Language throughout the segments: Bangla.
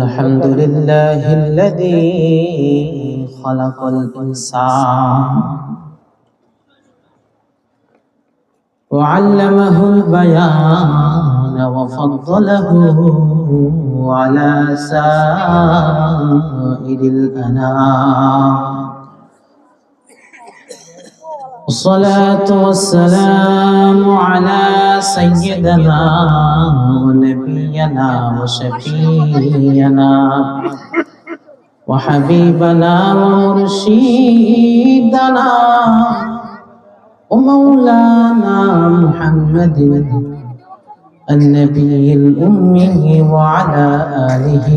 الحمد لله الذي خلق الإنسان وعلمه البيان وفضله على سائر الأنام. الصلاة والسلام على سيدنا ونبينا وشفينا وحبيبنا ومرشدنا ومولانا محمد النبي الأمي وعلى آله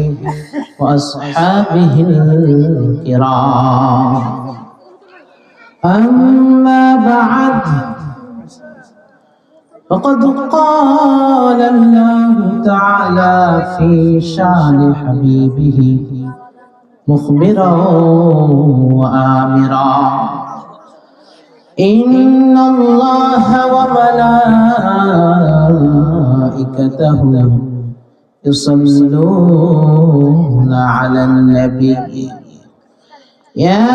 وأصحابه الكرام. أما بعد فقد قال الله تعالى في شان حبيبه مخبرا وآمرا: إن الله وملائكته يصلون على النبي يا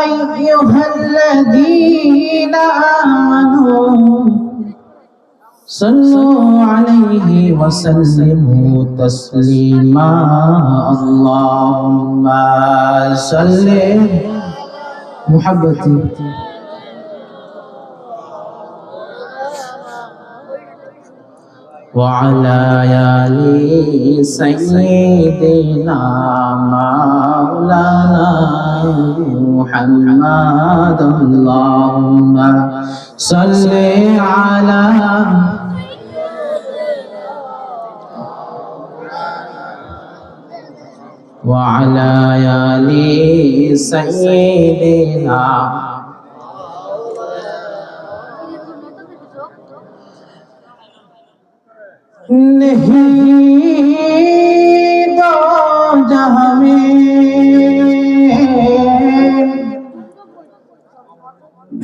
أيها الذين آمنوا صلوا عليه وسلموا تسليما. اللهم صل محبتي وعلى آل سيدنا مولانا محمد. اللهم صل على وعلى آل سيدنا नहीं दो जहां में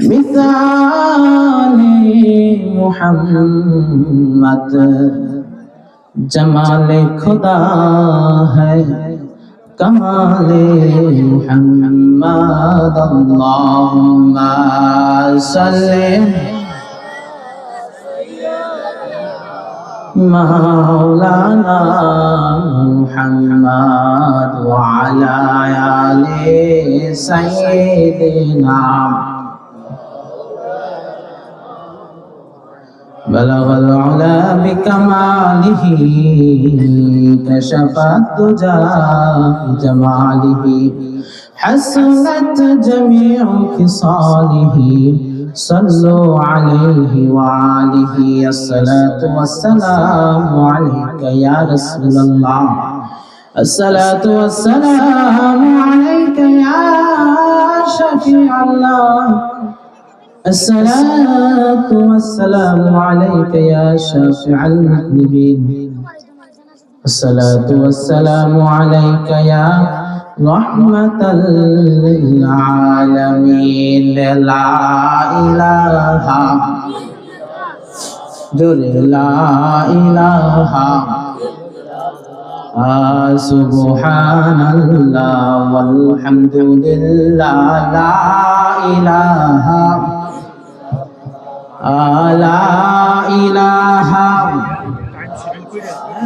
मिसाले मुहम्मद जमाले खुदा है कमाले मुहम्मद। अल्लाहुम्मा सल्ली मौलाना मुहम्मद वअला आले सय्यिदिना। बलगल उला बिकमालिही कशफत दुजा बिजमालिही हसनत जमीउ खिसालिही सल्लु अलैहि वालिहि। अस्सलातु वस्सलामु अलैका या रसूलल्लाह, अस्सलातु वस्सलामु अलैका या शफीअल्लाह, अस्सलातु वस्सलामु अलैका या शाफिअल मुज़निबीन, अस्सलातु वस्सलामु अलैका या रहमतल लिल आलमीन। ला इलाहा जोरे ला इलाहा सुबहानल्लाह वल्हम्दुलिल्लाह। ला इलाहा ला इलाहा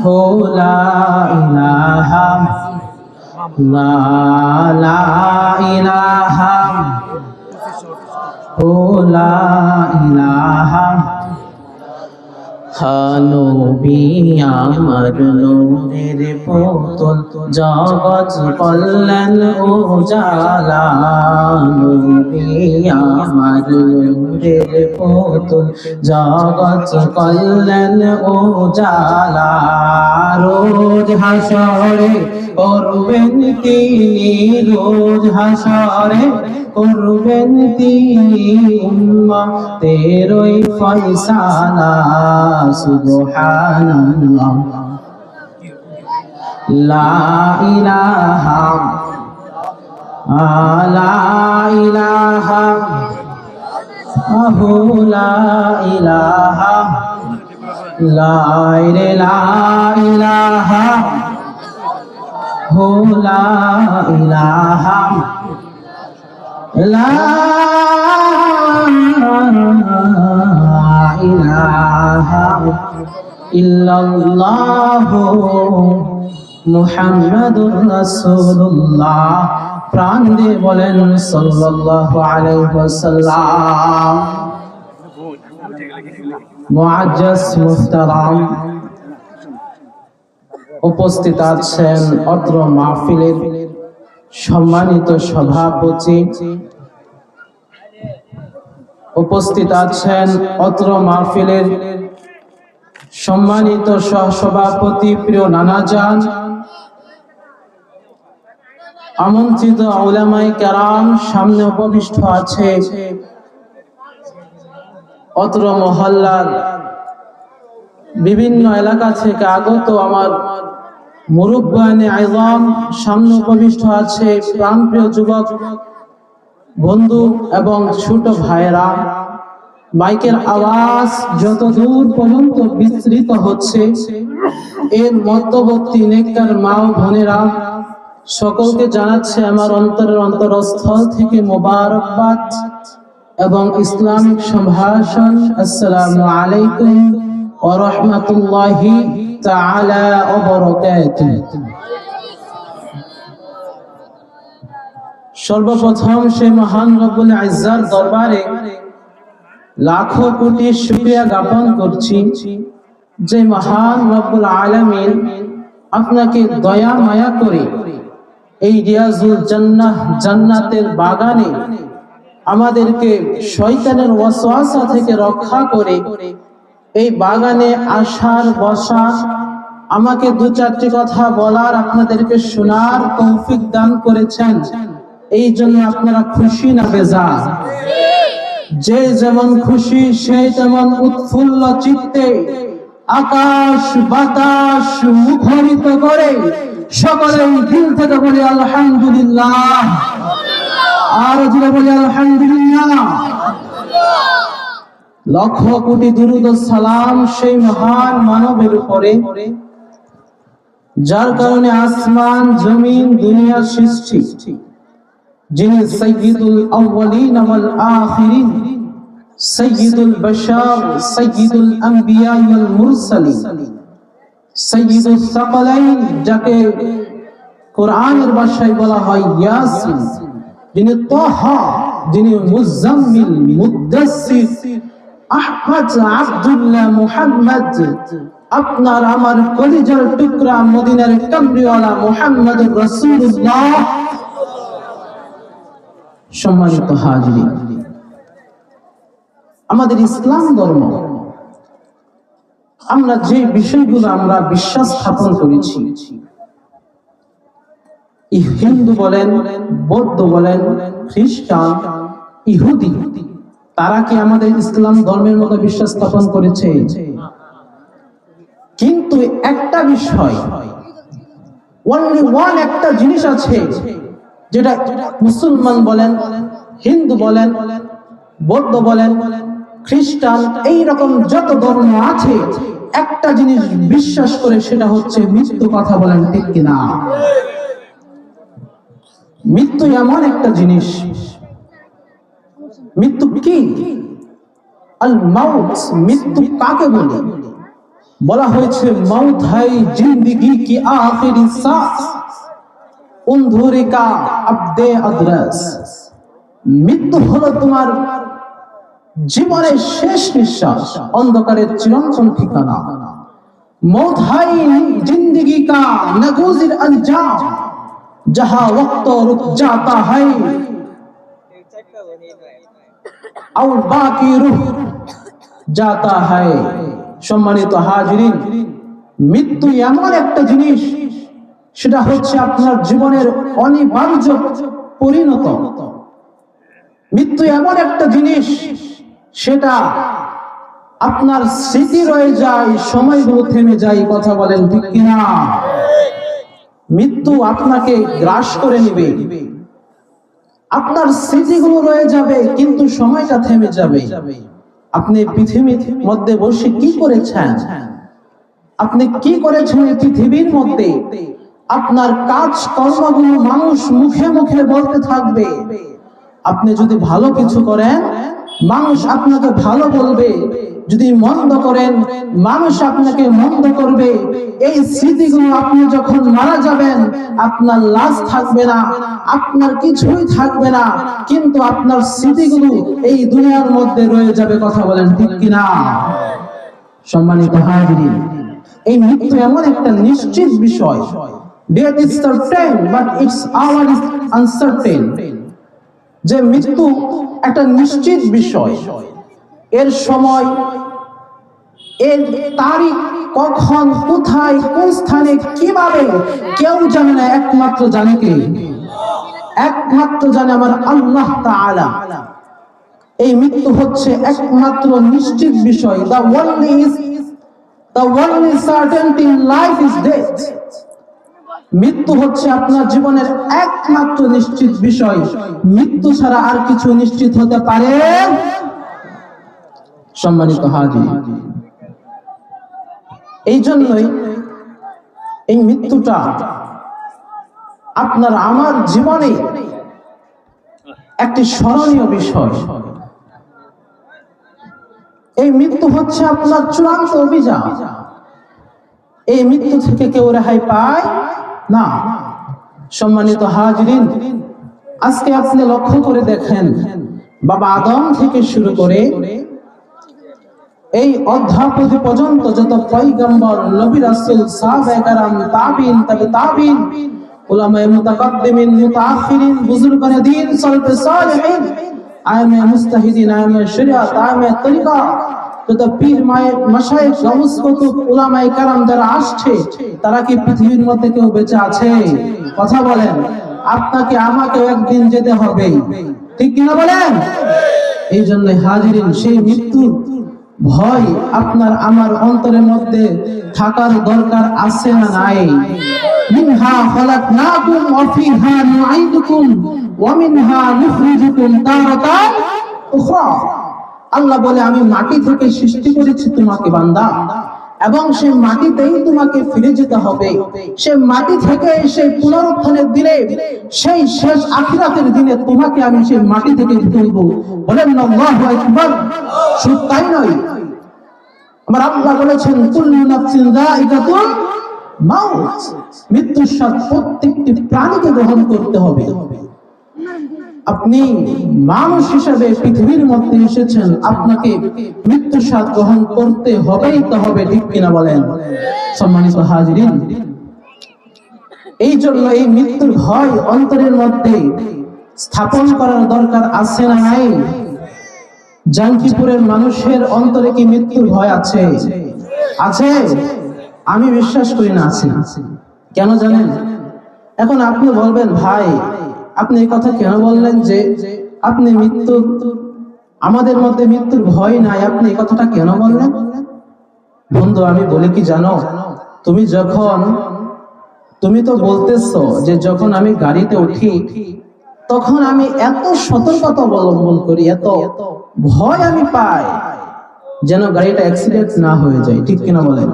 हो ला इलाहा ला ला इलाहा हो ला इलाहा। नबी আমার নূরের পুতুল জগৎ কল্যাণ উজালা। নবী আমার নূরের পুতুল জগৎ কল্যাণ উজালা। রোজ হাসরে করবেন তিনি, রোজ হাসরে করবেন তিনি উম্মতেরই ফয়সালা। সুবহানাল্লাহ লা ইলাহা লা ইলাহা লা ইলাহা লা ইলাহা হু লা ইলাহা লা ইলাহা ইল্লাল্লাহু মুহাম্মাদুর রাসূলুল্লাহ। প্রাণ দিয়ে বলেন সাল্লাল্লাহু আলাইহি ওয়াসাল্লাম। মুআজ্জাজ মুহতারাম, উপস্থিত আছেন অত্র মাহফিলের সম্মানিত সভাপতি, উপস্থিত আছেন অত্র মাহফিলের সম্মানিত সহসভাপতি, প্রিয় নানাজান, আমন্ত্রিত উলামায়ে কেরাম, সামনে উপবিষ্ট আছে অত্র মহল্লার বিভিন্ন এলাকা থেকে আগত আমার মুরব্বানে আযম, সামনে উপবিষ্ট আছে প্রাণপ্রিয় যুবক বন্ধু এবং ছোট ভাইরা। মাইকের আওয়াজ যত দূর পর্যন্ত বিস্তৃত হচ্ছে, এর মধ্যবর্তী নেককার মা ও বোনেরা সকলকে জানাচ্ছে আমার অন্তরের অন্তরস্থল থেকে মোবারকবাদ এবং ইসলামিক সম্ভাষণ। আসসালামু আলাইকুম ওয়া রাহমাতুল্লাহি তাআলা ওয়া বারাকাতুহু। সর্বপ্রথম সে মহান রব্বুল ইজ্জাত দরবারে লাখো কোটি শুকরিয়া জ্ঞাপন করছি যে মহান রব্বুল আলামিন আপনাকে দয়া মায়া করে এই রিয়াজুল জান্নাহ জান্নাতের বাগানে আমাদেরকে শয়তানের ওয়াসওয়াসা থেকে রক্ষা করে এই বাগানে আসার বসা, আমাকে দু চারটি কথা বলার, আপনাদেরকে শোনার তৌফিক দান করেছেন। এই জন্য আপনারা খুশি না বেজার? যে যেমন খুশি সে তেমন উৎফুল্ল চিত্তে আকাশ বাতাস মুখরিত করে সকলেই দিল থেকে বলি আলহামদুলিল্লাহ। আর জোরে বলি আলহামদুলিল্লাহ। লক্ষ কোটি দুরূদ ও সালাম সেই মহান মানবের উপরে যার কারণে আসমান জমিন দুনিয়া সৃষ্টি, যিনি সাইয়্যিদুল আউয়ালিন ওয়াল আখিরিন, সাইয়্যিদুল বাশার, সাইয়্যিদুল আম্বিয়া ওয়াল মুরসালিন, সাইয়্যিদুস সাকালাইন, যাকে কোরআনের ভাষায় বলা হয় ইয়াসিন, যিনি তাহা, যিনি মুজাম্মিল, মুদ্দাসসির, আহমদ আব্দুল্লাহ মুহাম্মদ, আপনার আমার কলিজার টুকরা মদিনার কামরিওয়ালা মুহাম্মদুর রাসূলুল্লাহ। সম্মানিত হাজিরিন, আমাদের ইসলাম ধর্ম, আমরা যে বিষয়গুলো আমরা বিশ্বাস স্থাপন করেছি, হিন্দু বলেন, বৌদ্ধ বলেন, খ্রিস্টান, ইহুদি, তারা কি আমাদের ইসলাম ধর্মের মতো বিশ্বাস স্থাপন করেছে? কিন্তু একটা বিষয়, only one, একটা জিনিস আছে যেটা মুসলমান বলেন, হিন্দু বলেন, বৌদ্ধ বলেন, খ্রিস্টান, এই রকম যত ধর্ম আছে, একটা জিনিস বিশ্বাস করে, সেটা হচ্ছে মৃত্যু। কথা বলেন ঠিক কিনা? মৃত্যু এমন একটা জিনিস। মৃত্যু কি? আল মাউত, মৃত্যু কাকে বলে? বলা হয়েছে মৌত হাই জিন্দেগি কি আখিরি সাস, উন্ধুরি কা আবদে আদরাস। মৃত্যু হলো তোমার জীবনের শেষ নিঃশ্বাস, অন্ধকারের চিরন্তন ঠিকানা। মৌত হাই জিন্দেগি কা নগুজির अंजाम, जहां वक्त रुक जाता है और बाकी रूह जाता है। সম্মানিত হাজিরিন, মৃত্যু এমন একটা জিনিস, সেটা হচ্ছে আপনার জীবনের অনিবার্য পরিণত। মৃত্যু এমন একটা জিনিস, সেটা আপনার স্মৃতি রয়ে যায়, সময়গুলো থেমে যায়। কথা বলেন ঠিক কিনা? মৃত্যু আপনাকে গ্রাস করে নেবে, আপনার স্মৃতিগুলো রয়ে যাবে, কিন্তু সময়টা থেমে যাবে। আপনি পৃথিবীর মধ্যে বসে কি করেছেন আপনি কি করেছেন এই পৃথিবীর মধ্যে, আপনার কাজ কর্মগুলো মানুষ মুখে মুখে বলতে থাকবে। আপনি যদি ভালো কিছু করেন মানুষ আপনাকে ভালো বলবে, যদি মন্দ করেন মানুষ আপনাকে মন্দ করবে। এই স্মৃতিগুলো আপনি যখন মারা যাবেন আপনার লাশ থাকবে না, আপনার কিছুই থাকবে না, কিন্তু আপনার স্মৃতিগুলো এই দুনিয়ার মধ্যে রয়ে যাবে। কথা বলেন ঠিক কিনা? সম্মানিত হাজিরিন, এই মৃত্যু এমন একটা নিশ্চিত বিষয়। Death is certain, but its hour is uncertain. যে মৃত্যু একটা নিশ্চিত বিষয়, এর সময়, এর তারিখ, কখন, কোথায়, কোন স্থানে, কিভাবে কেউ জানে না, একমাত্র জানে কে? একমাত্র জানে আমার আল্লাহ তাআলা। এই মৃত্যু হচ্ছে একমাত্র নিশ্চিত বিষয়। The only certainty in life is death. মৃত্যু হচ্ছে আপনার জীবনের একমাত্র নিশ্চিত বিষয়। মৃত্যু ছাড়া আর কিছু নিশ্চিত হতে পারে? সম্মানিত হাজির, এই জন্যই এই মৃত্যুটা আপনার আমার জীবনে একটি স্মরণীয় বিষয়। এই মৃত্যু হচ্ছে আপনার চূড়ান্ত অভিযান। এই মৃত্যু থেকে কেউ রেহাই পায় না। সম্মানিত হাজিরিন, আজকে আপনি লক্ষ্য করে দেখেন, বাবা আদম থেকে শুরু করে এই অধ্যাপতি পর্যন্ত যত পয়গম্বর, নবী, রাসূল, সাহাবায়ে কেরাম, তাবিঈন, তাবিঈন, উলামায়ে মুতাকাদ্দিমিন, মুতাআখিরিন, বুজুর্গানে দ্বীন, সালফে সালেহিন, আইমে মুস্তাহিদিন, আইমে শরিয়াত, আইমে তরিকা, যত পীর, মাশায়েখ, গাউস, কুতুব, উলামায়ে কেরাম যারা আসছে, তারা কি পৃথিবীর মধ্যে কেউ বেঁচে আছে? কথা বলেন। আপনাকে আমাকেও একদিন যেতে হবে, ঠিক কিনা বলেন? এই জন্য হাজিরিন, সেই মৃত্যুর ভয় আপনার আমার অন্তরের মধ্যে থাকার দরকার আছে না নাই? মিনহা খালাকনাকুম ওয়া ফিহা নুঈদুকুম ওয়া মিনহা নুখরিজুকুম তারাতান উখরা। আল্লাহ বলে, আমি মাটি থেকে সৃষ্টি করেছি তোমাকে বান্দা, এবং সেই মাটিতেই তোমাকে ফিরে যেতে হবে। সেই মাটি থেকে সেই পুনরুত্থানের দিনে, সেই শেষ আখিরাতের দিনে তোমাকে আমি সেই মাটি থেকে তুলব। বলেন আল্লাহু আকবার। শুধু তাই নয়, আমার আল্লাহ বলেছেন, কুল্লু নাফসিন যায়িকাতুল মাউত, মৃত্যুর স্বাদ প্রত্যেকটি প্রাণীকে গ্রহণ করতে হবে। আপনি মানুষ হিসেবে পৃথিবীর মধ্যে এসেছেন, আপনাকে মৃত্যুর স্বাদ গ্রহণ করতে হবেই তো হবে, ঠিক কিনা বলেন? সম্মানিত হাজিরিন, এই জন্য এই মৃত্যুর ভয় অন্তরের মধ্যে স্থাপন করার দরকার আছে না নাই? জাঙ্কিপুরের মানুষের অন্তরে কি মৃত্যুর ভয় আছে? আছে? আমি বিশ্বাস করি না আছে। কেন জানেন? এখন আপনি বলবেন, ভাই আপনি এই কথা কেন বললেন যে আপনি আমাদের মধ্যে মৃত্যুর ভয় নাই, আপনি এই কথাটা কেন বললেন? বন্ধু, আমি বলি কি জানো, তুমি তো বলতেছো যে যখন আমি গাড়িতে উঠি তখন আমি এত সতর্কতা অবলম্বন করি, এত ভয় আমি পাই যেন গাড়িটা অ্যাক্সিডেন্ট না হয়ে যায়, ঠিক কিনা বলেন?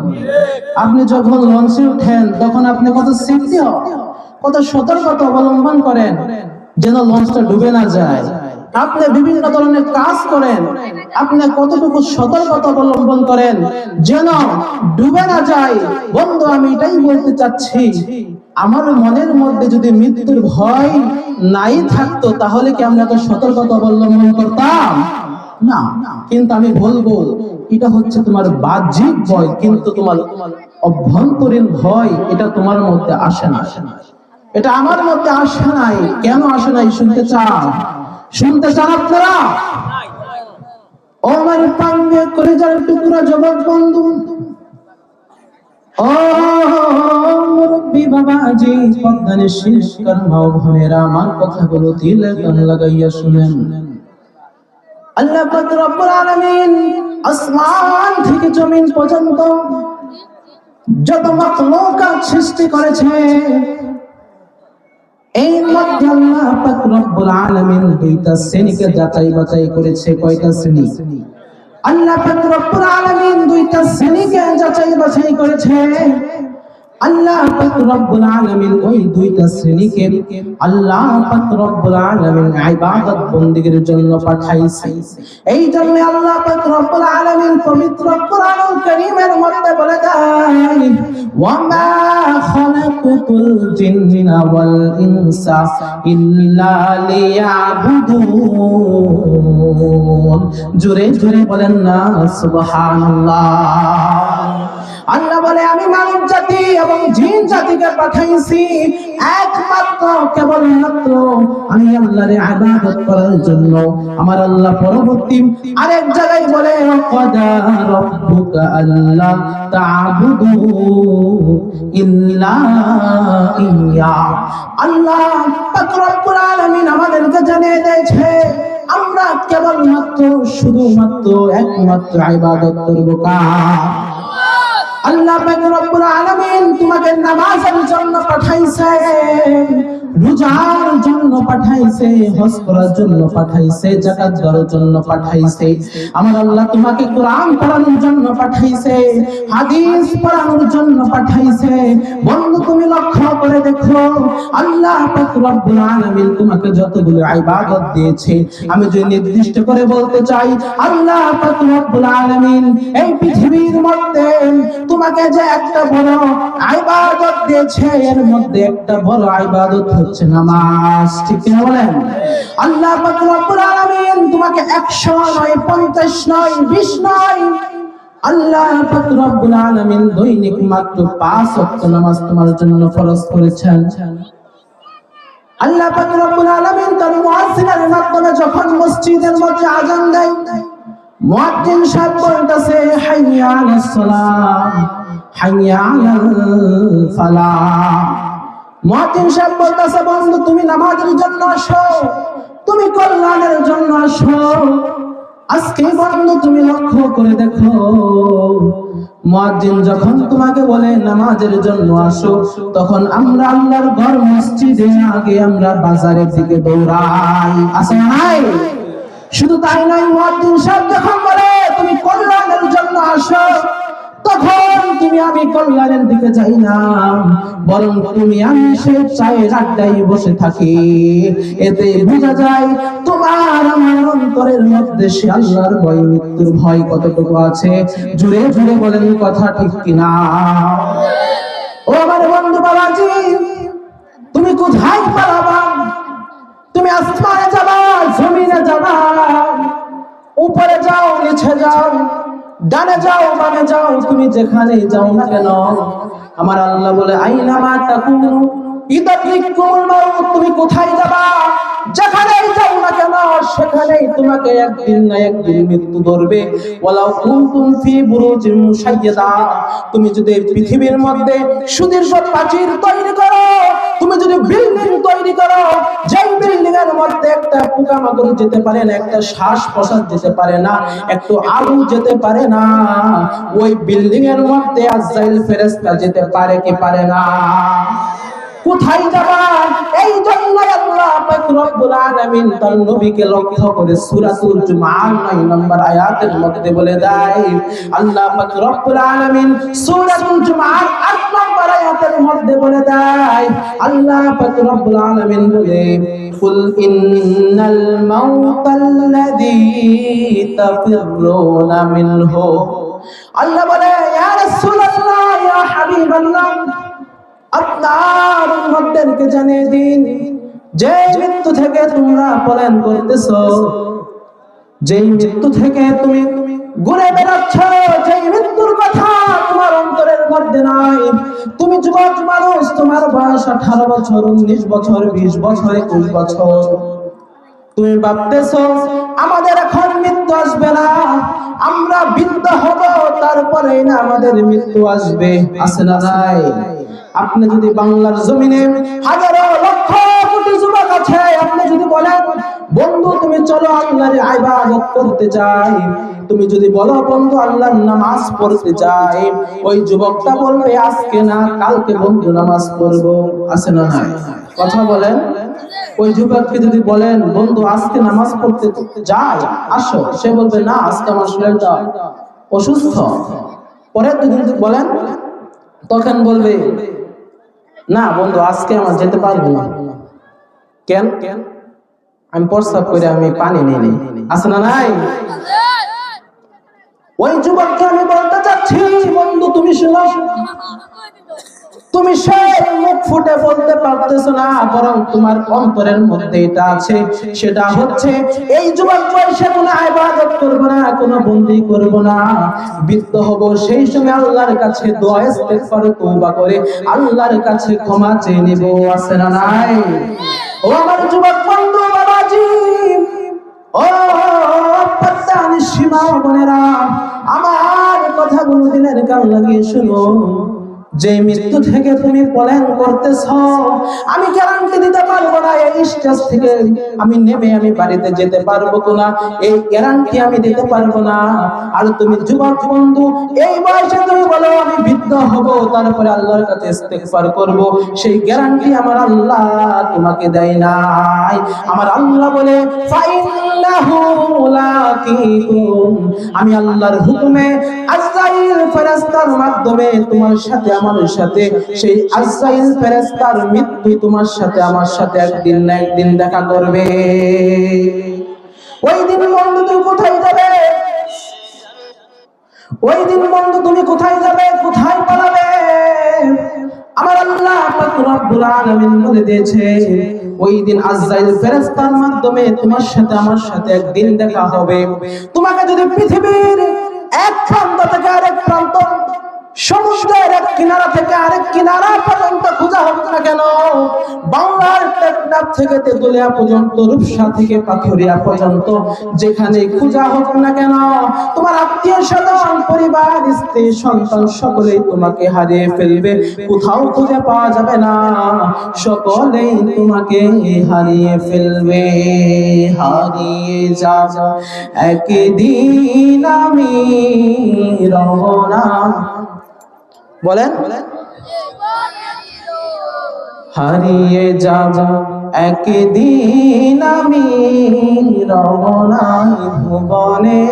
আপনি যখন লঞ্চে উঠেন তখন আপনি কত সেফটি হন, কত সতর্কতা অবলম্বন করেন যেন লঞ্চটা ডুবে না যায়। আপনি বিভিন্ন ধরনের কাজ করেন, আপনি কতটুকু সতর্কতা অবলম্বন করেন যেন ডুবে না যায়। বন্ধু, আমি এটাই বলতে চাচ্ছি, আমার মনের মধ্যে যদি মৃত্যুর ভয় নাই থাকতো তাহলে কি আমরা এত সতর্কতা অবলম্বন করতাম? না। কিন্তু আমি বলবো, এটা হচ্ছে তোমার বাহ্যিক ভয়, কিন্তু তোমার অভ্যন্তরীণ ভয় এটা তোমার মধ্যে আসে না, এটা আমার মধ্যে আসে নাই। কেন আসে নাই শুনতে চান? আপনারা? ও আমার পাঙ্গে কলিজার টুকরা যুবক বন্ধু, ও মুরব্বি বাবাজি, পদ্মানে শীষ কর্মাও ভনেরা, আমার কথাগুলো দিলে কান লাগাইয়া শুনেন। আল্লাহ পাক রব্বুল আলামিন আসমান থেকে জমিন পর্যন্ত যত মাখলুকাত সৃষ্টি করেছে, এই মধ্যে আল্লাহ পাক রব্বুল আলামিন দুইটা শ্রেণীকে যাচাই বাছাই করেছে। কয়টা শ্রেণী? আল্লাহ পাক রব্বুল আলামিন দুইটা শ্রেণীকে যাচাই বাছাই করেছে। আল্লাহ পাক রব্বুল আলামিন ওই দুইটা শ্রেণীকে আল্লাহ পাক রব্বুল আলামিন ইবাদত বন্দেগীর জন্য পাঠাইছে। এই জন্য আল্লাহ পাক রব্বুল আলামিন পবিত্র কোরআনুল কারীমের মধ্যে বলে দেন, ওয়া মা খালাকুতুল জিন্না ওয়াল ইনসা ইল্লা লিয়াবুদুন। জোরে জোরে বলেন না সুবহানাল্লাহ। আল্লাহ বলে আমি মানব জাতি এবং জিন জাতিকে পাঠাইছি একমাত্র কেবলমাত্র আমি আল্লাহর ইবাদত করার জন্য। আমার আল্লাহ পরবর্তী আরেক জায়গায় বলে, ওয়াকাদা রাব্বুকা আল্লা তা'বুদু ইল্লা ইয়্যা। আল্লাহ পাক রব্বুল আলামিন আমাদেরকে জানিয়ে দিয়েছে আমরা কেবলমাত্র শুধুমাত্র একমাত্র ইবাদত করব কার? আল্লাহ পাক রব্বুল আলামিন তোমাকে নামাজের জন্য পাঠাইছে, রোজার জন্য পাঠাইছে, হজ করার জন্য পাঠাইছে, যাকাত দেওয়ার জন্য পাঠাইছে। আমার আল্লাহ তোমাকে কোরআন পড়ানোর জন্য পাঠাইছে, হাদিস পড়ানোর জন্য পাঠাইছে। বন্ধু তুমি লক্ষ্য করে দেখো আল্লাহ পাক রব্বুল আলামিন তোমাকে যতগুলো ইবাদত দিয়েছে, আমি যদি নির্দিষ্ট করে বলতে চাই আল্লাহ পাক রব্বুল আলামিন এই পৃথিবীর মধ্যে তোমাকে যে একটা বড় ইবাদত দিয়েছে, এর মধ্যে একটা বড় ইবাদত হচ্ছে নামাজ। ঠিক কি বলেন? আল্লাহ পাক রব্বুল আলামিন তোমাকে 100 নয়, 50 নয়, 20 নয়, আল্লাহ পাক রব্বুল আলামিন দৈনিক মাত্র 5 ওয়াক্ত নামাজ তোমার জন্য ফরজ করেছেন। আল্লাহ পাক রব্বুল আলামিন তার মুয়াজ্জিনের মাধ্যমে যখন মসজিদের মধ্যে আযান দেয়, মুয়াজ্জিন সাহেব বলতেছে হাইয়া আলাস সালাম, হাইয়া আলাল ফালাহ। মুয়াজ্জিন সাহেব বলতেছে বন্ধু তুমি নামাজের জন্য আসো, তুমি কল্যাণের জন্য আসো। আজকে বন্ধু তুমি লক্ষ্য করে দেখো মুয়াজ্জিন যখন তোমাকে বলে নামাজের জন্য আসো, তখন আমরা আল্লাহর ঘর মসজিদে আগে আমরা বাজারের দিকে দৌড়াই, আছে না নাই? শুধু তাই নয়, মুয়াজ্জিন সাহেব যখন বলে তুমি কল্যাণের জন্য আসো, তখন তুমি আমি কল্যাণের দিকে যাই না, বরং তুমি আমি সে চায়ের আড্ডায় বসে থাকি। এতে বোঝা যায় তোমার আমার অন্তরের মধ্যে সে আল্লাহর ভয়, মৃত্যুর ভয় কতটুকু আছে। জুড়ে জুড়ে বলেন কথা ঠিক কিনা? ও আমার বন্ধু বাবাজি, তুমি কোথায় পালাবা? তুমি আসমানে যাবা, জমিনে যাবা, উপরে যাও, নিচে যাও, ডানে যাও, বামে যাও, তুমি যেখানে যাও না কেন, আমার আল্লাহ বলে আইনা মা তাকুনু ইদারিকুল মাউত। তুমি কোথায় যাবা, যেখানেই যাও না কেন, সেখানেই তোমাকে একদিন না একদিন মৃত্যু ধরবে। ওয়ালাউ কুনতুম ফি বুরুজিন মুশাইয়াদা। তুমি যদি পৃথিবীর মধ্যে সুদীর্ঘ প্রাচীর তৈরি করো, তুমি যদি বিল্ডিং তৈরি করো, যেই বিল্ডিং এর মধ্যে একটা পোকামাকড় যেতে পারে না, একটা শ্বাস প্রশ্বাস যেতে পারে না, একটু আলো যেতে পারে না, ওই বিল্ডিং এর মধ্যে আজরাইল ফেরেশতা যেতে পারে কি পারে না? কোথায় যাবা? এই জন্য আল্লাহ পাক রব্বুল আলামিন তার নবীকে লক্ষ্য করে সূরাতুল জুমআর 9 নম্বর আয়াতের মধ্যে বলে দেয়, আল্লাহ পাক রব্বুল আলামিন সূরাতুল জুমআর 8 নম্বর আয়াতের মধ্যে বলে দেয়, আল্লাহ পাক রব্বুল আলামিন বলে কুল ইন্নাল মাউতাল্লাযী তাফিরুনা মিনহু। আল্লাহ বলে ইয়া রাসূলুল্লাহ, ইয়া হাবিবাল্লাহ, আপনার উম্মতদেরকে জানিয়ে দিন যে মৃত্যু থেকে তোমরা পলায়ন করতেছো, যে মৃত্যু থেকে তুমি ঘুরে বেড়াচ্ছ, যে মৃত্যুর কথা তোমার অন্তরের মধ্যে নাই। তুমি যুবক মানুষ, তোমার বয়স 18 বছর, 19 বছর, 20 বছর, 21 বছর, তুমি ভাবতেছো আমাদের এখন মৃত্যু আসবে না, আমরা বৃদ্ধ হব, তারপরে না আমাদের মৃত্যু আসবে। আছে না নাই? আপনি যদি বাংলার জমিনে হাজারো লক্ষ কোটি যুবক আছে, আপনি যদি বলেন বন্ধু তুমি চলো আল্লাহর ইবাদত করতে যাই, তুমি যদি বলো বন্ধু আল্লাহর নামাজ পড়তে যাই, ওই যুবকটা বলবে আজকে না কালকে বন্ধু নামাজ পড়বো। আছে না নাই? কথা বলেন। ওই যুবককে যদি বলেন বন্ধু আজকে নামাজ পড়তে যাই আসো, সে বলবে না আজকে আমার শরীরটা অসুস্থ। পরে যদি বলেন তখন বলবে না বন্ধু আজকে আমার যেতে পারবো না। কেন? আমি প্রস্রাব করে আমি পানি নিই। আছে না নাই? ওই যুবককে আমি বলতে চাচ্ছি বন্ধু তুমি শোনো, তুমি সেই মুখ ফুটে বলতে পারতেছো না, বরং তোমার অন্তরের মধ্যে এটা আছে, সেটা হচ্ছে এই যুবক বয়সে কোনো ইবাদত করব না, কোনো বন্দি করব না, বৃদ্ধ হব, সেই সময় আল্লাহর কাছে দোয়া ইস্তেগফার তওবা করে আল্লাহর কাছে ক্ষমা চেয়ে নিব। আছে না নাই? ও আমার যুবক বন্ধু বাবাজি, ও পদ্মানি সীমা বোনেরা, আমার কথাগুলো দিনের কান লাগিয়ে শুনো। যে মৃত্যু থেকে তুমি পলায়ন করতেছ, আমি গ্যারান্টি দিতে পারবো না এই স্টেজ থেকে আমি নেমে আমি বাড়িতে যেতে পারবো কিনা, এই গ্যারান্টি আমি দিতে পারবো না। আর তুমি যুবক বন্ধু এই বয়সে তুমি বলো আমি বৃদ্ধ হব, তারপরে আল্লাহর কাছে ইস্তেগফার করব, সেই গ্যারান্টি আমার আল্লাহ তোমাকে দেয় নাই। আমার আল্লাহ বলে ফাইন্নাহু মুলাকিকুম, আমি আল্লাহর হুকুমে আজরাইল ফেরেশতার মাধ্যমে তোমার সাথে আমার সাথে সেই আজরাইল ফেরেশতার মৃত্যু তোমার সাথে আমার সাথে একদিন না একদিন দেখা করবে। ওই দিন বন্ধু তুমি কোথায় যাবে? ওই দিন বন্ধু তুমি কোথায় যাবে, কোথায় পালাবে? আমার আল্লাহ পাক রব্বুল আলামিন বলে দিয়েছে ওই দিন আজরাইল ফেরেশতার মাধ্যমে তোমার সাথে আমার সাথে একদিন দেখা হবে। তোমাকে যদি পৃথিবীর এক প্রান্ত থেকে আরেক প্রান্ত, সমুদ্রের এক কিনারা থেকে আরেক কিনারা পর্যন্ত খোঁজা হোক না কেন, বাংলার টেকনাফ থেকে তেতুলিয়া পর্যন্ত, রূপসা থেকে পাথুরিয়া পর্যন্ত, যেখানে খোঁজা হোক না কেন, তোমার আত্মীয় স্বজন পরিবার স্ত্রী সন্তান সকলেই তোমাকে হারিয়ে ফেলবে, কোথাও খুঁজে পাওয়া যাবে না, সকলেই তোমাকে হারিয়ে ফেলবে। হারিয়ে যাব একদিন আমি রওনা, বলেন হারিয়ে যাব একদিন আমি রওনা ভুবনে,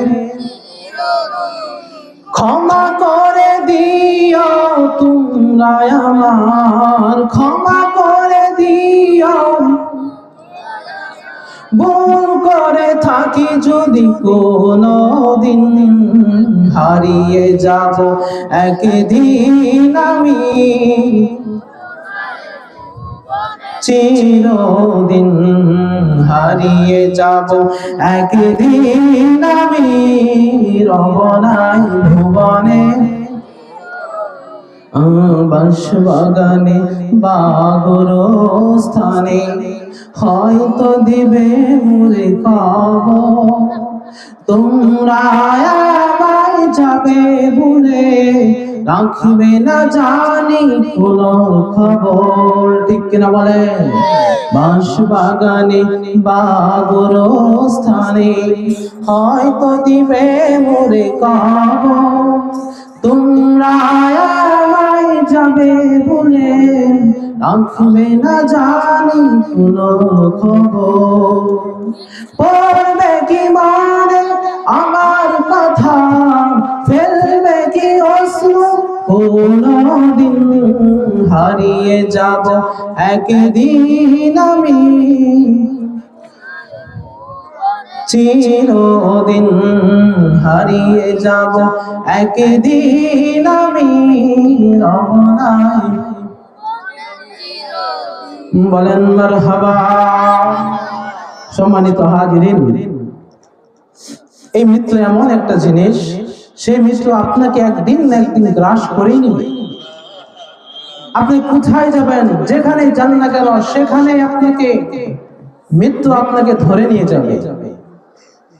ক্ষমা করে দিও তোমরা আমার, ক্ষমা করে দিও, ভুল করে থাকি যদি কোনদিন, হারিয়ে যাব একদিন আমি চিরদিন, হারিয়ে যাব একদিন আমি রওনায় ভুবনে, বাঁশবাগানে বা গোরস্থানে হয়তো দিবে মুরে কবর, তোমরা আমায় যাবে ভুলে, রাখবে না জানি কোনো খবর। ঠিক কিনা বলেন? বাঁশবাগানে বা গোরস্থানে হয়তো দিবে মুরে কবর, তোমরা আমায় যাবে ভুলে, রাখবে না জানি কোনো খবর। পড়বে কি মনে আমার কথা, ফেলবে কি অশ্রু কোনদিন, হারিয়ে যাব একদিন আমি চিরদিন, হারিয়ে যাব একদিন আমি রওনায়। বলেন মারহাবা। সম্মানিত হাজিরিন, এই মৃত্যু এমন একটা জিনিস, সেই মৃত্যু আপনাকে একদিন না একদিন গ্রাস করেই নেবে। আপনি কোথায় যাবেন, যেখানে যান না কেন, সেখানে আপনাকে মৃত্যু আপনাকে ধরে নিয়ে যাবে।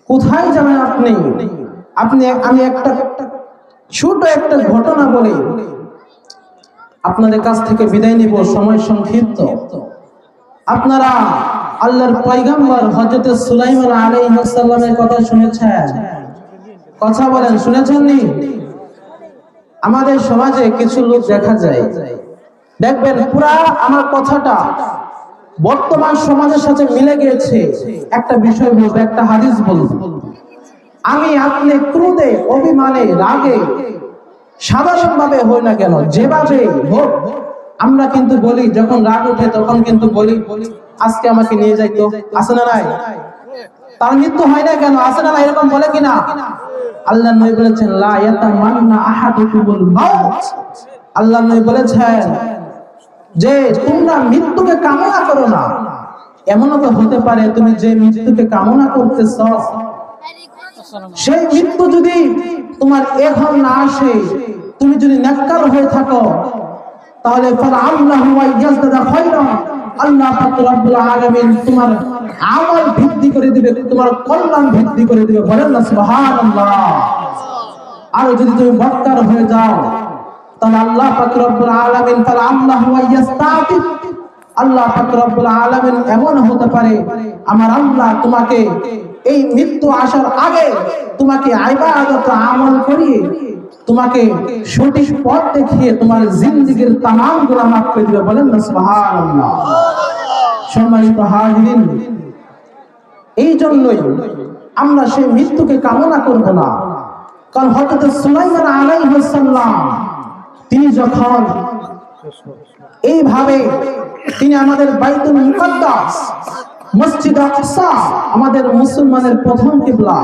কোথায় যাবেন আপনি? আমি একটা ছোট একটা ঘটনা বলি, আপনাদের কাছ থেকে বিদায় নিব, সময় সংক্ষিপ্ত। আপনারা আল্লাহর পয়গম্বর হযরত সুলাইমান আলাইহিস সালামের কথা শুনেছেন? কথা বলেন, শুনেছেন নি? আমাদের সমাজে কিছু লোক দেখা যায়, দেখবেন পুরা আমার কথাটা বর্তমান সমাজের সাথে মিলে গিয়েছে। একটা বিষয় বলবো, একটা হাদিস বলবো। আমি আপনি ক্রোধে, অভিমানে, রাগে সাধারণভাবে হই না কেন, যেভাবে হোক আমরা কিন্তু বলি, যখন রাগ ওঠে তখন কিন্তু বলি আজকে আমাকে নিয়ে যাইতো, আছে না নাই? তার মৃত্যু হয় না কেন, আছে না নাই? এরকম বলে কিনা? আল্লাহ নবী বলেছেন লা ইয়াতামান্না আহাদুকুমুল মাউত। আল্লাহ নবী বলেছেন যে তোমরা মৃত্যুকে কামনা করো না। এমনও তো হতে পারে তুমি যে মৃত্যুকে কামনা করতেছ, সেই মৃত্যু যদি তোমার এখন না আসে, তুমি যদি নেককার হয়ে থাকো, তাহলে ফালাল্লাহু ইয়াজদাদা খায়রা, আল্লাহ পাক রব্বুল আলামিন তোমার আমল বৃদ্ধি করে দিবে, তোমার কল্যাণ বৃদ্ধি করে দিবে। বলেন না সুবহানাল্লাহ। আর যদি তুমি বদকার হয়ে যাও, তাহলে আল্লাহ পাক রব্বুল আলামিন ফালাল্লাহু ইয়াস্তাতিব, আল্লাহ পাক রব্বুল আলামিন এমন হতে পারে আমার আল্লাহ তোমাকে এই মৃত্যু আসার আগে তোমাকে ইবাদত আমল করিয়ে, তোমাকে সঠিক পথ দেখিয়ে তোমার জিন্দেগীর तमाम গুনাহ মাফ করে দিবে। বলেন না সুবহানাল্লাহ। সম্মানিত হাজিরিন, এই জন্যই আমরা সেই মৃত্যুকে কামনা করব না। কারণ হযরত সুলাইমান আলাইহিস সালাম তিনি যখন এইভাবে তিনি আমাদের বাইতুল মুকাদ্দাস মসজিদ আকসা, আমাদের মুসলমানের প্রথম কিবলা,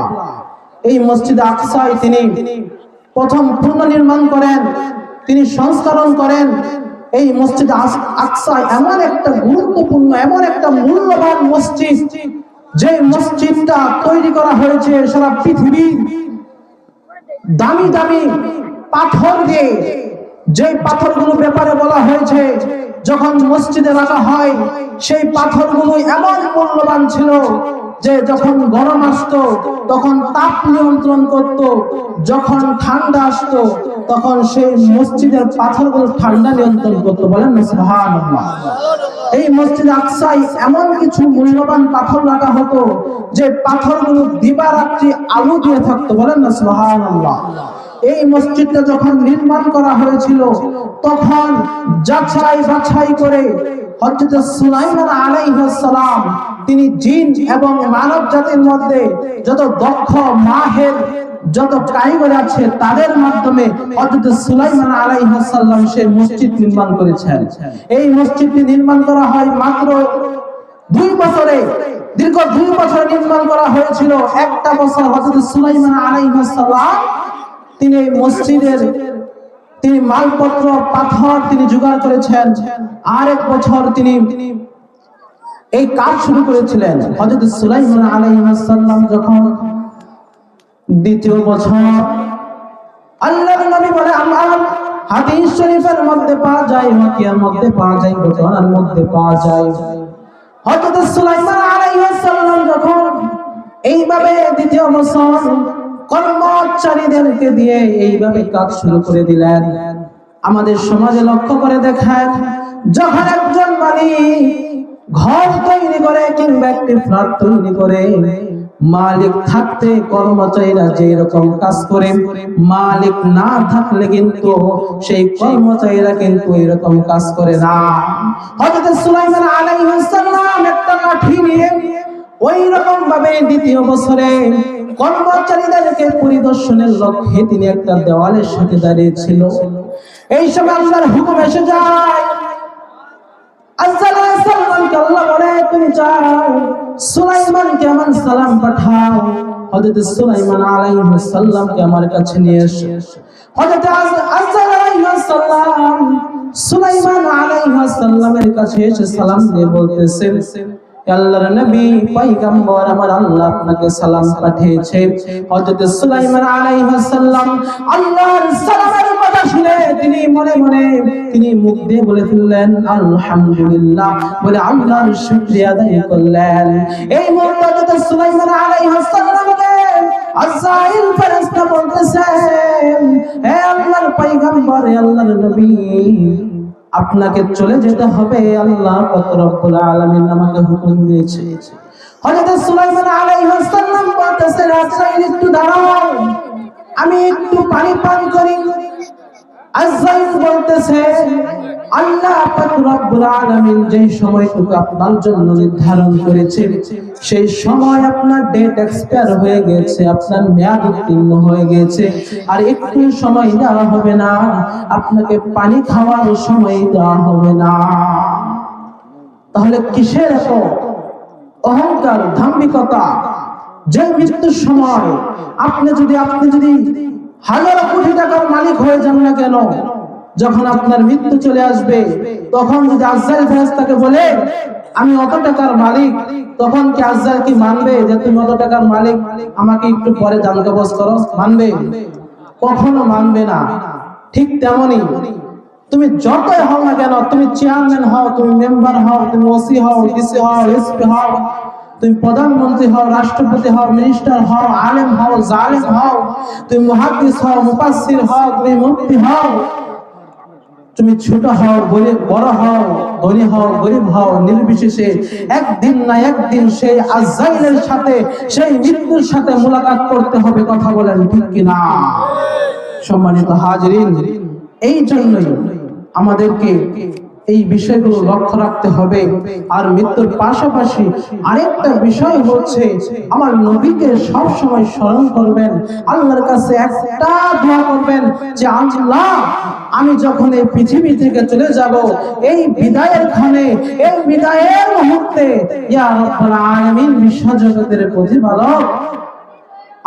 এই মসজিদ আকসায় তিনি প্রথম পুনর্নির্মাণ করেন, তিনি সংস্করণ করেন। এই মসজিদ আকসা এমন একটা গুরুত্বপূর্ণ, এমন একটা মূল্যবান মসজিদ, যে মসজিদটা তৈরি করা হয়েছে সারা পৃথিবীর দামি দামি পাথর দিয়ে। যে পাথরগুলো ব্যাপারে বলা হয়েছে যখন মসজিদে রাখা হয়, সেই পাথরগুলো এমন মূল্যবান ছিল যে যখন গরম আসতো তখন তাপ নিয়ন্ত্রণ করত, যখন ঠান্ডা আসতো তখন সেই মসজিদের পাথরগুলো ঠান্ডা নিয়ন্ত্রণ করত। বলেন না সুবহানাল্লাহ। এই মসজিদ আকসায় এমন কিছু মূল্যবান পাথর রাখা হতো যে পাথরগুলো দিবারাত্রি আলো দিয়ে থাকতো। বলেন না সুবহানাল্লাহ। এই মসজিদটা যখন নির্মাণ করা হয়েছিল তখন যাচাই বাছাই করে হযরত সুলাইমান আলাইহিস সালাম তিনি জিন এবং মানব জাতির মধ্যে যত দক্ষ মাহের যত কারিগর আছে তাদের মাধ্যমে হযরত সুলাইমান আলাইহিস সালাম সেই মসজিদ নির্মাণ করেছেন। এই মসজিদটি নির্মাণ করা হয় মাত্র 2 বছরে, দীর্ঘ 2 বছর নির্মাণ করা হয়েছিল। একটা বছর হযরত সুলাইমান আলাইহিস সালাম তিনি এই মসজিদের তিনি মালপত্র পাথর তিনি জোগাড় করেছেন। আরেক বছর তিনি এই কাজ শুরু করেছিলেন। হযরত সুলাইমান আলাইহিস সালাম যখন দ্বিতীয় বছর, আল্লাহর নবী বলে আমার হাদিস শরীফের মধ্যে পাওয়া যায়, ওয়াকিয়ার মধ্যে পাওয়া যায়, ঘটনার মধ্যে পাওয়া যায়, হযরত সুলাইমান আলাইহিস সালাম যখন এইভাবে দ্বিতীয় বছর কর্মচারীদেরকে দিয়ে এইভাবে কাজ শুরু করে দিলেন। আমাদের সমাজে লক্ষ্য করে দেখেন, যখন একজন মালিক ঘর তৈরি করে কিংবা একটি ফ্ল্যাট তৈরি করে, মালিক থাকতে কর্মচারীরা যে রকম কাজ করে, মালিক না থাকলে কিন্তু সেই কর্মচারীরা কিন্তু এরকম কাজ করে না। হযরত সুলাইমান আলাইহিস সালাম একটা লাঠি নিয়ে ওই রকম ভাবে দ্বিতীয় বছরে কর্মচারীদেরকে পরিদর্শনের লক্ষ্যে তিনি একটা দেওয়ালের সাথে দাঁড়িয়ে ছিল। এই সময় আল্লাহর হুকুম এসে যায়, সালামকে আল্লাহ বলে তুমি যাও সুলাইমানকে আমার সালাম পাঠাও, হযরত সুলাইমান আলাইহিস সালামকে আমার কাছে নিয়ে এসো। হযরত আলাইহিস সালাম সুলাইমান আলাইহিস সালামের কাছে এসে সালাম দিয়ে বলতেছেন, আল্লাহর নবী পয়গম্বর আমার আল্লাহ আপনাকে সালাম পাঠিয়েছে। হযরত সুলাইমান আলাইহিস সালাম আল্লাহর সালামের কথা শুনে তিনি মনে মনে তিনি মুখ দিয়ে বলে ফেললেন আলহামদুলিল্লাহ, বলে আল্লাহর শুকরিয়া আদায় করলেন। এই মুহূর্তে হযরত সুলাইমান আলাইহিস সালামকে আজরাইল ফেরেশতা বলতেছেন, হে আল্লাহর পয়গম্বর, হে আল্লাহর নবী, আপনাকে চলে যেতে হবে, আল্লাহ পাক রব্বুল আলামিন আমাকে হুকুম দিয়েছে। হযরত সুলাইমান আলাইহিস সালাম বলতেছেন, আজরাইল একটু দাঁড়াও, আমি একটু পানি পান করি। আজরাইল বলতেছে, আল্লাহ পাক রব্বুল আলামিন যে সময়টুকু আপনার জন্য নির্ধারণ করেছে সেই সময় আপনার ডেট এক্সপায়ার হয়ে গেছে, আপনার মেয়াদ উত্তীর্ণ হয়ে গেছে, আর একটু সময় দেওয়া হবে না, আপনাকে পানি খাওয়ার সময় দেওয়া হবে না। তাহলে কিসের এত অহংকার, দাম্ভিকতা? যে মৃত্যুর সময় আপনি যদি হাজার কোটি টাকার মালিক হয়ে যান না কেন, যখন আপনার মৃত্যু চলে আসবে তখন যদি আজরাইল ফেরেশতাকে বলে আমি অত টাকার মালিক, তখন কি আজরাইল কি মানবে যে তুমি অত টাকার মালিক, আমাকে একটু পরে জান কবজ করো? মানবে? কখনো মানবে না। ঠিক তেমনি তুমি যতই হও না কেন, তুমি চেয়ারম্যান হও, তুমি মেম্বার হও, তুমি ওসি হও, ডিসি হও, এসপি হও, তুমি প্রধানমন্ত্রী হও, রাষ্ট্রপতি হও, মিনিস্টার হও, আলেম হও, জালেম হও, তুমি মুহাদ্দিস হও, মুফাসসির হও, তুমি মুফতি হও, তুমি ছোট হও, বড় হও, ধনী হও, গরিব হও, নির্বিশেষে একদিন না একদিন সেই আজরাইলের সাথে, সেই মৃত্যুর সাথে মুলাকাত করতে হবে। কথা বলেন ঠিক কিনা? সম্মানিত হাজিরিন, এই জন্যই আমাদেরকে এই বিষয়গুলো লক্ষ্য রাখতে হবে। আর মৃত্যুর পাশাপাশি আরেকটা বিষয় হচ্ছে আমার নবীকে সব সময় স্মরণ করবেন, আল্লাহর কাছে একটা দোয়া করবেন যে আল্লাহ, আমি যখন এই পৃথিবী থেকে চলে যাব, এই বিদায়ের ক্ষণে, এই বিদায়ের মুহূর্তে, ইয়া রাব্বুল আলামিন, বিশ্বজগতের প্রতিপালক,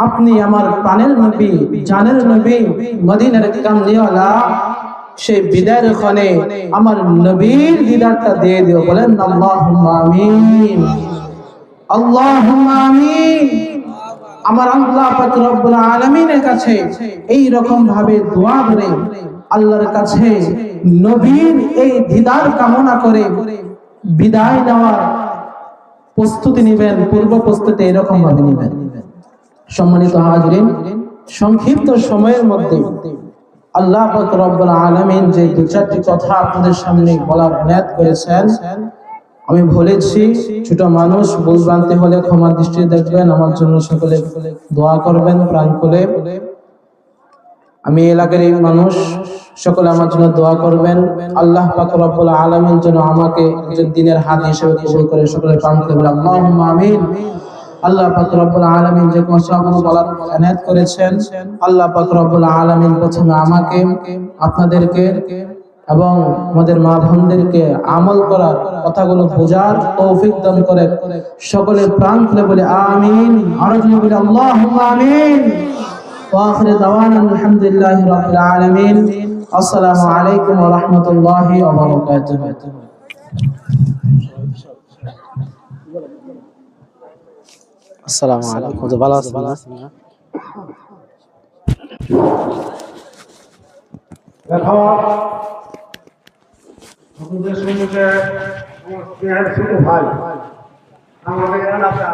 আপনি আমার প্রাণের নবী, জানের নবী, মদিনার কামলিওয়ালা, সেই বিদায়ের ক্ষণে আমার নবীর দিদারটা দিয়ে দিও। বলেন আল্লাহুম্মা আমিন, আল্লাহুম্মা আমিন। আমার আল্লাহ পাক রব্বুল আলামিনের কাছে এই রকম ভাবে দোয়া করে আল্লাহর কাছে নবীর এই দিদার কামনা করে বিদায় নেওয়ার প্রস্তুতি নেবেন, পূর্ব প্রস্তুতি এরকম ভাবে নেবেন। সম্মানিত হাজিরিন, সংক্ষিপ্ত সময়ের মধ্যে আল্লাহ পাক রব্বুল আলামিন যে দু চারটি কথা আপনাদের সামনে বলার নিয়ত করেছেন, আমি বলেছি, ছোট মানুষ, ভুল ভ্রান্তি হলে ক্ষমা দৃষ্টিতে দেখবেন। আমার জন্য সকলে দোয়া করবেন প্রাণ খুলে। আমি এলাকার এই মানুষ, সকলে আমার জন্য দোয়া করবেন। আল্লাহ পাক রব্বুল আলামিন যেন আমাকে একজন দিনের হাদি হিসেবে কবুল করে। সকলে প্রাণ খুলে বলেন আল্লাহুম্মা আমিন। আল্লাহ পাক রব্বুল আলামিন যে কথাগুলো বলার নিয়ত করেছেন, আল্লাহ পাক রব্বুল আলামিন প্রথমে আমাকে, আপনাদেরকে এবং আমাদের মা বোনদেরকে আমল করার, কথাগুলো বোঝার তৌফিক দান করেন। সকলে প্রাণ খুলে বলে আমিন। আরো জোরে বলে আল্লাহুম্মা আমিন। ওয়া আখিরু দাওয়ানা আলহামদুলিল্লাহি রাব্বিল আলামিন। আসসালামু আলাইকুম ওয়া রাহমাতুল্লাহি ওয়া বারাকাতুহু। আসসালামু আলাইকুম। ভালো আছেন না? দেখো আমাদের সঙ্গে আমার স্নেহের ছোট ভাই আমাদের এলাকা